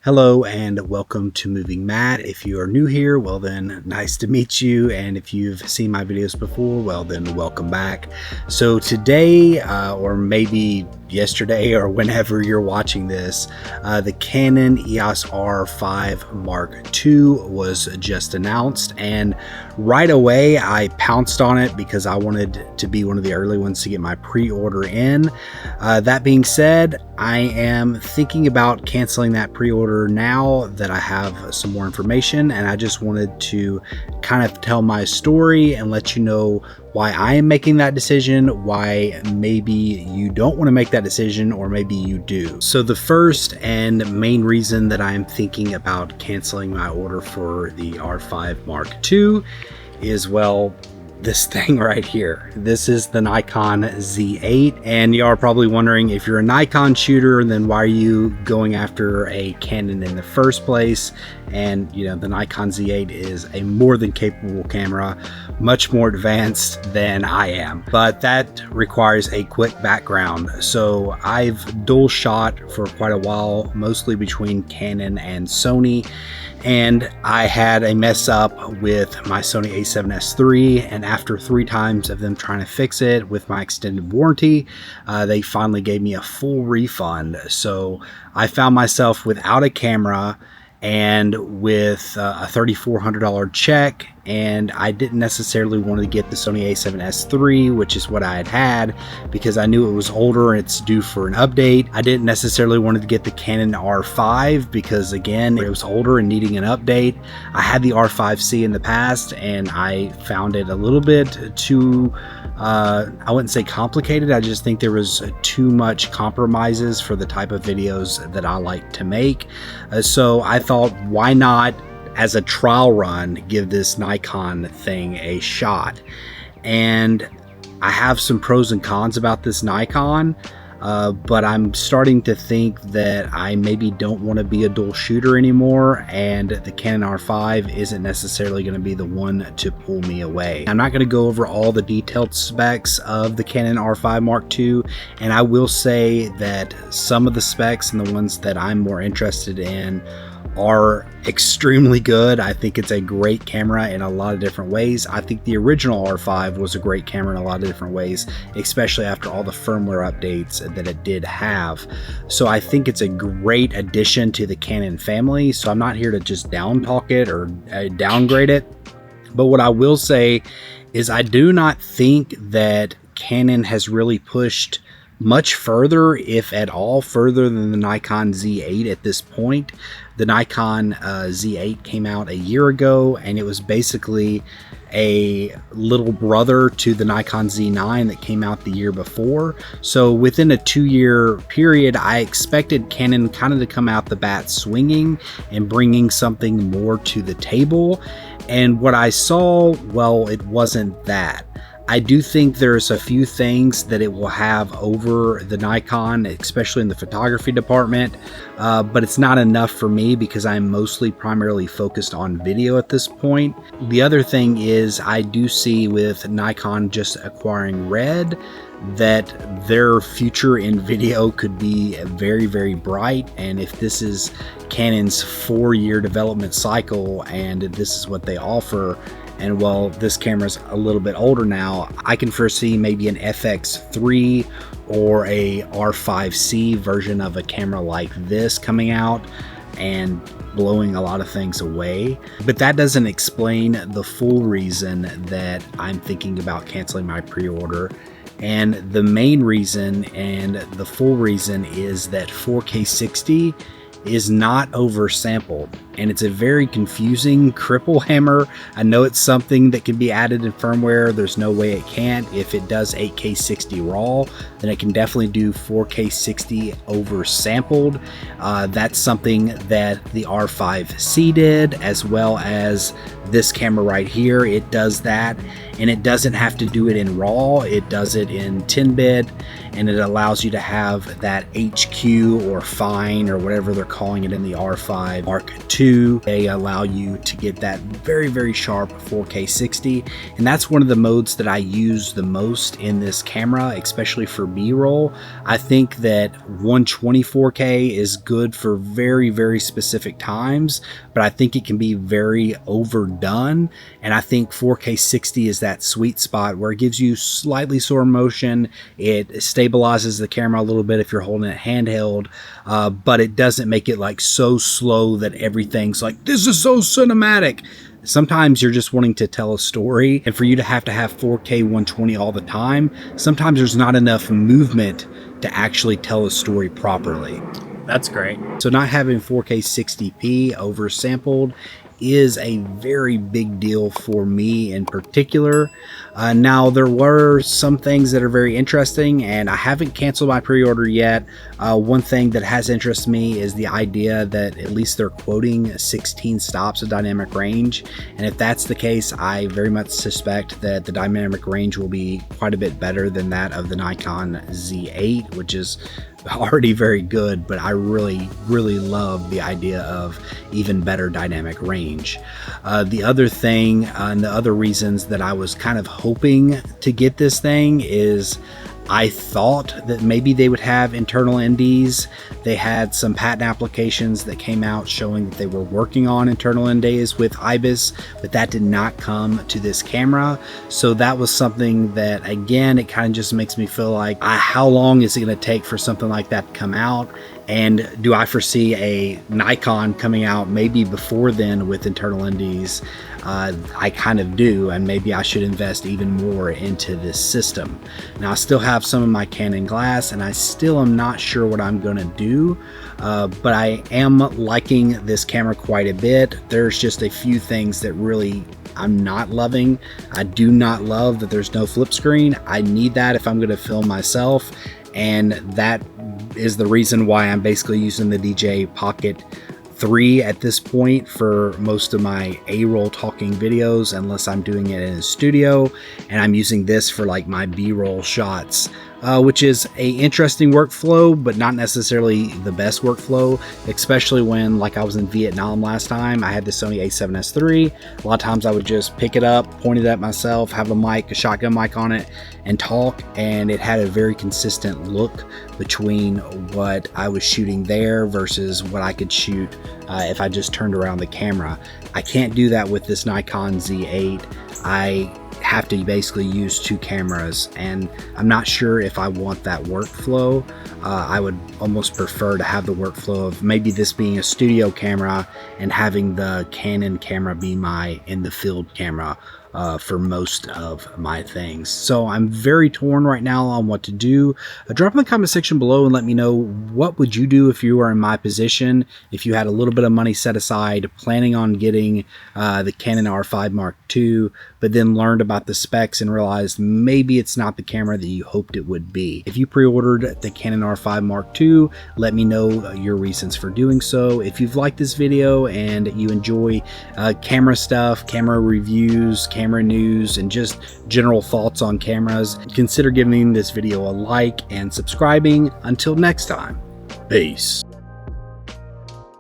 Hello and welcome to Moving Matt. If you are new here, well then nice to meet you, and if you've seen my videos before, well then welcome back. So today, or maybe yesterday or whenever you're watching this, the Canon EOS R5 Mark II was just announced, and right away I pounced on it because I wanted to be one of the early ones to get my pre-order in. That being said, I am thinking about canceling that pre-order now that I have some more information, and I just wanted to kind of tell my story and let you know why I am making that decision, why maybe you don't want to make that decision, or maybe you do. So the first and main reason that I'm thinking about canceling my order for the R5 Mark II is, well, this thing right here. This is the Nikon Z8, and you are probably wondering, if you're a Nikon shooter, then why are you going after a Canon in the first place? And you know, the Nikon Z8 is a more than capable camera, much more advanced than I am, but that requires a quick background. So I've dual shot for quite a while, mostly between Canon and Sony, and I had a mess up with my Sony a7S III, and after 3 times of them trying to fix it with my extended warranty, they finally gave me a full refund. So I found myself without a camera and with a $3,400 check, and I didn't necessarily want to get the Sony a7S III, which is what I had because I knew it was older and it's due for an update. I didn't necessarily want to get the Canon R5 because, again, it was older and needing an update. I had the R5C in the past, and I found it a little bit too I wouldn't say complicated. I just think there was too much compromises for the type of videos that I like to make. So I thought, why not, as a trial run, give this Nikon thing a shot? And I have some pros and cons about this Nikon, but I'm starting to think that I maybe don't want to be a dual shooter anymore, and the Canon R5 isn't necessarily going to be the one to pull me away. I'm not going to go over all the detailed specs of the Canon R5 Mark II, and I will say that some of the specs and the ones that I'm more interested in are extremely good. I think it's a great camera in a lot of different ways. I think the original R5 was a great camera in a lot of different ways, especially after all the firmware updates that it did have. So I think it's a great addition to the Canon family. So I'm not here to just down talk it or downgrade it. But what I will say is I do not think that Canon has really pushed much further, if at all, further than the Nikon Z8 at this point. The Nikon Z8 came out a year ago, and it was basically a little brother to the Nikon Z9 that came out the year before. So within a 2-year period, I expected Canon kind of to come out the bat swinging and bringing something more to the table. And what I saw, well, it wasn't that. I do think there's a few things that it will have over the Nikon, especially in the photography department, but it's not enough for me because I'm mostly primarily focused on video at this point. The other thing is, I do see with Nikon just acquiring Red that their future in video could be very, very bright. And if this is Canon's 4-year development cycle and this is what they offer, and well, this camera's a little bit older now, I can foresee maybe an FX3 or a R5C version of a camera like this coming out and blowing a lot of things away. But that doesn't explain the full reason that I'm thinking about canceling my pre-order. And the main reason and the full reason is that 4K 60 is not oversampled, and it's a very confusing cripple hammer. I know it's something that can be added in firmware. There's no way it can't. If it does 8K 60 raw, then it can definitely do 4K 60 oversampled. That's something that the R5C did, as well as this camera right here. It does that, and it doesn't have to do it in raw. It does it in 10-bit, and it allows you to have that HQ or fine or whatever they're calling it in the R5 Mark II. They allow you to get that very, very sharp 4K 60, and that's one of the modes that I use the most in this camera, especially for B-roll. I think that 124K is good for very, very specific times, but I think it can be very overdone, and I think 4K 60 is that sweet spot where it gives you slightly slower motion. It stabilizes the camera a little bit if you're holding it handheld, but it doesn't make it like so slow that everything's like, this is so cinematic. Sometimes you're just wanting to tell a story, and for you to have 4K 120 all the time, sometimes there's not enough movement to actually tell a story properly. That's great. So not having 4K 60p oversampled is a very big deal for me in particular. Now, there were some things that are very interesting, and I haven't canceled my pre-order yet. One thing that has interested me is the idea that at least they're quoting 16 stops of dynamic range, and if that's the case, I very much suspect that the dynamic range will be quite a bit better than that of the Nikon Z8, which is already very good, but I really love the idea of even better dynamic range. The other thing and the other reasons that I was kind of hoping to get this thing is I thought that maybe they would have internal NDs. They had some patent applications that came out showing that they were working on internal NDs with IBIS, but that did not come to this camera. So that was something that, again, it kind of just makes me feel like, how long is it going to take for something like that to come out? And do I foresee a Nikon coming out maybe before then with internal NDs? I kind of do, and maybe I should invest even more into this system. Now, I still have some of my Canon glass, and I still am not sure what I'm going to do, but I am liking this camera quite a bit. There's just a few things that really I'm not loving. I do not love that there's no flip screen. I need that if I'm going to film myself, and that is the reason why I'm basically using the DJI Pocket 3 at this point for most of my A-roll talking videos, unless I'm doing it in a studio, and I'm using this for like my B-roll shots, which is a interesting workflow, but not necessarily the best workflow, especially when, like I was in Vietnam last time, I had the Sony a7S III. A lot of times I would just pick it up, point it at myself, have a mic, a shotgun mic on it, and talk, and it had a very consistent look between what I was shooting there versus what I could shoot if I just turned around the camera. I can't do that with this Nikon Z8. I have to basically use two cameras, and I'm not sure if I want that workflow. I would almost prefer to have the workflow of maybe this being a studio camera and having the Canon camera be my in the field camera for most of my things. So I'm very torn right now on what to do. Drop in the comment section below and let me know, what would you do if you were in my position, if you had a little bit of money set aside, planning on getting the Canon R5 Mark II, but then learned about the specs and realized maybe it's not the camera that you hoped it would be. If you pre-ordered the Canon R5 Mark II, let me know your reasons for doing so. If you've liked this video and you enjoy camera stuff, camera reviews, camera news, and just general thoughts on cameras, consider giving this video a like and subscribing. Until next time, peace.